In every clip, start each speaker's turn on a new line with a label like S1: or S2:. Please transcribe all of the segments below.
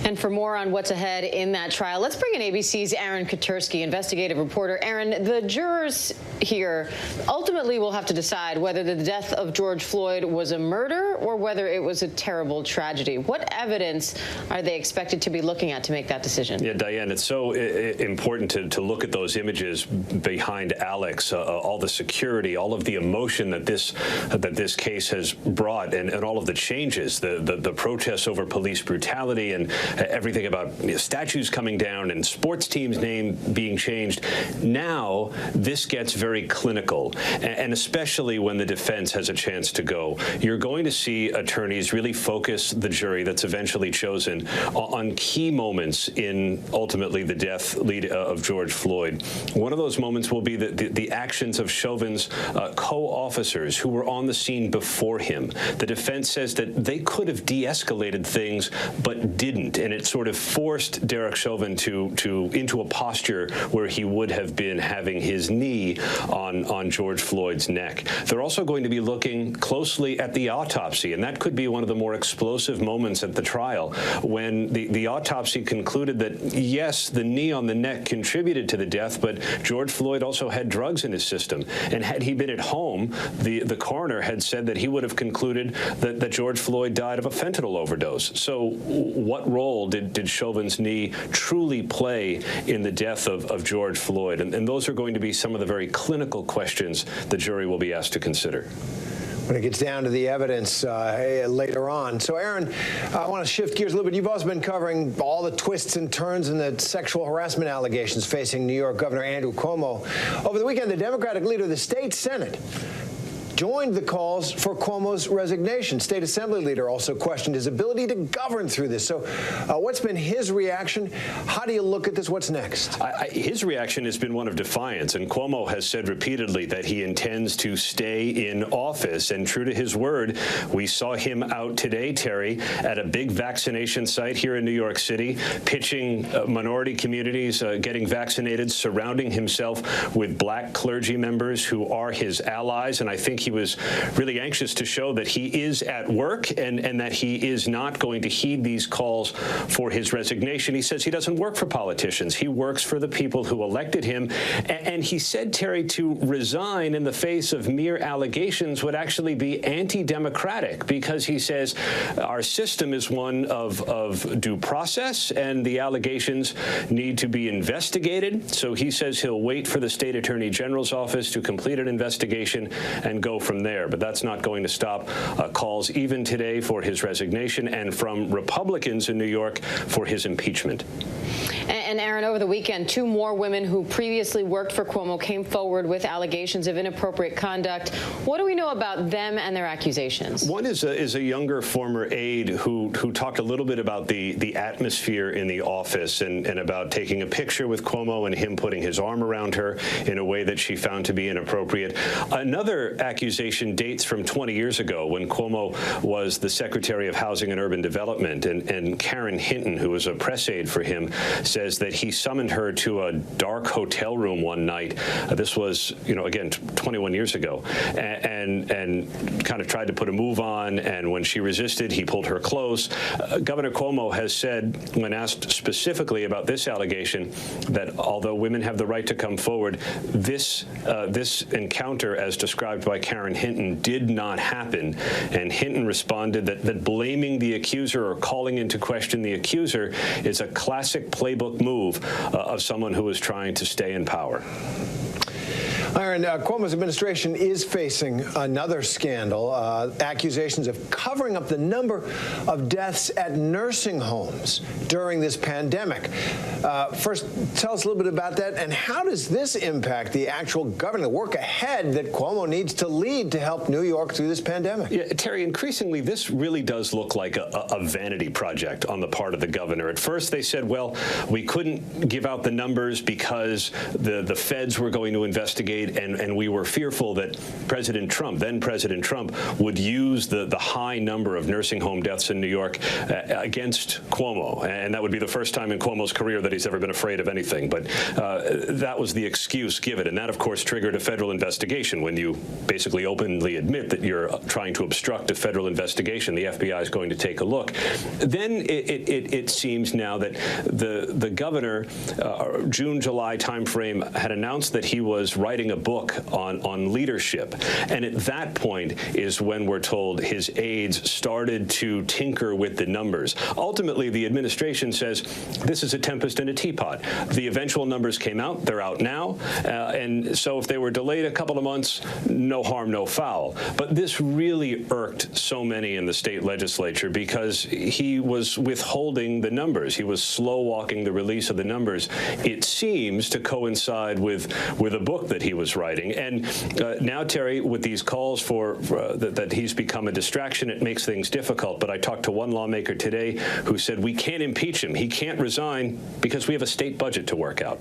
S1: And for more on what's ahead in that trial, let's bring in ABC's Aaron Katersky, investigative reporter. Aaron, the jurors here ultimately will have to decide whether the death of George Floyd was a murder or whether it was a terrible tragedy. What evidence are they expected to be looking at to make that decision?
S2: Yeah, Diane, it's so important to look at those images behind Alex, all the security, all of the emotion that this case has brought, and all of the changes, the protests over police brutality, and everything about statues coming down and sports teams' name being changed. Now this gets very clinical, and especially when the defense has a chance to go. You're going to see attorneys really focus the jury that's eventually chosen on key moments in ultimately the death of George Floyd. One of those moments will be the actions of Chauvin's co-officers who were on the scene before him. The defense says that they could have de-escalated things but didn't, and it sort of forced Derek Chauvin into a posture where he would have been having his knee on George Floyd's neck. They're also going to be looking closely at the autopsy, and that could be one of the more explosive moments at the trial, when the autopsy concluded that, yes, the knee on the neck contributed to the death, but George Floyd also had drugs in his system. And had he been at home, the coroner had said that he would have concluded that George Floyd died of a fentanyl overdose. So what role did Chauvin's knee truly play in the death of George Floyd? And those are going to be some of the very clinical questions the jury will be asked to consider
S3: when it gets down to the evidence later on. So, Aaron, I want to shift gears a little bit. You've also been covering all the twists and turns in the sexual harassment allegations facing New York Governor Andrew Cuomo. Over the weekend, the Democratic leader of the state Senate joined the calls for Cuomo's resignation. State Assembly leader also questioned his ability to govern through this. So what's been his reaction? How do you look at this? What's next?
S2: His reaction has been one of defiance, and Cuomo has said repeatedly that he intends to stay in office. And true to his word, we saw him out today, Terry, at a big vaccination site here in New York City, pitching minority communities getting vaccinated, surrounding himself with black clergy members who are his allies. And I think he was really anxious to show that he is at work and that he is not going to heed these calls for his resignation. He says he doesn't work for politicians. He works for the people who elected him. And he said, Terry, to resign in the face of mere allegations would actually be anti-democratic, because he says our system is one of due process and the allegations need to be investigated. So he says he'll wait for the state attorney general's office to complete an investigation and go from there. But that's not going to stop calls even today for his resignation, and from Republicans in New York for his impeachment.
S1: And Aaron, over the weekend, 2 more women who previously worked for Cuomo came forward with allegations of inappropriate conduct. What do we know about them and their accusations?
S2: One is a younger former aide who talked a little bit about the atmosphere in the office and about taking a picture with Cuomo and him putting his arm around her in a way that she found to be inappropriate. Another accusation dates from 20 years ago when Cuomo was the Secretary of Housing and Urban Development, and Karen Hinton, who was a press aide for him, says that he summoned her to a dark hotel room one night. This was, again, 21 years ago, and kind of tried to put a move on, and when she resisted, he pulled her close. Governor Cuomo has said, when asked specifically about this allegation, that although women have the right to come forward, this encounter, as described by Karen Hinton, did not happen. And Hinton responded that blaming the accuser or calling into question the accuser is a classic playbook move of someone who is trying to stay in power.
S3: Aaron, Cuomo's administration is facing another scandal, accusations of covering up the number of deaths at nursing homes during this pandemic. First, tell us a little bit about that, and how does this impact the actual government work ahead that Cuomo needs to lead to help New York through this pandemic?
S2: Yeah, Terry, increasingly, this really does look like a vanity project on the part of the governor. At first, they said, well, we couldn't give out the numbers because the feds were going to investigate made, and we were fearful that President Trump, then President Trump, would use the high number of nursing home deaths in New York against Cuomo, and that would be the first time in Cuomo's career that he's ever been afraid of anything. But that was the excuse given, and that, of course, triggered a federal investigation. When you basically openly admit that you're trying to obstruct a federal investigation, the FBI is going to take a look. Then it seems now that the governor, June, July timeframe, had announced that he was writing a book on leadership, and at that point is when we're told his aides started to tinker with the numbers. Ultimately, the administration says this is a tempest in a teapot. The eventual numbers came out. They're out now. And so if they were delayed a couple of months, no harm, no foul. But this really irked so many in the state legislature because he was withholding the numbers. He was slow-walking the release of the numbers. It seems to coincide with a book that he was writing. And now, Terry, with these calls that he's become a distraction, it makes things difficult. But I talked to one lawmaker today who said we can't impeach him. He can't resign because we have a state budget to work out.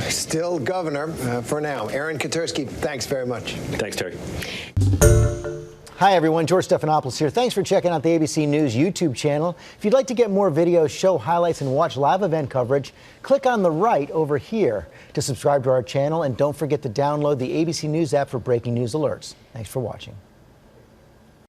S3: Still governor for now. Aaron Katersky, thanks very much.
S2: Thanks, Terry.
S4: Hi, everyone. George Stephanopoulos here. Thanks for checking out the ABC News YouTube channel. If you'd like to get more videos, show highlights, and watch live event coverage, click on the right over here to subscribe to our channel. And don't forget to download the ABC News app for breaking news alerts. Thanks for watching.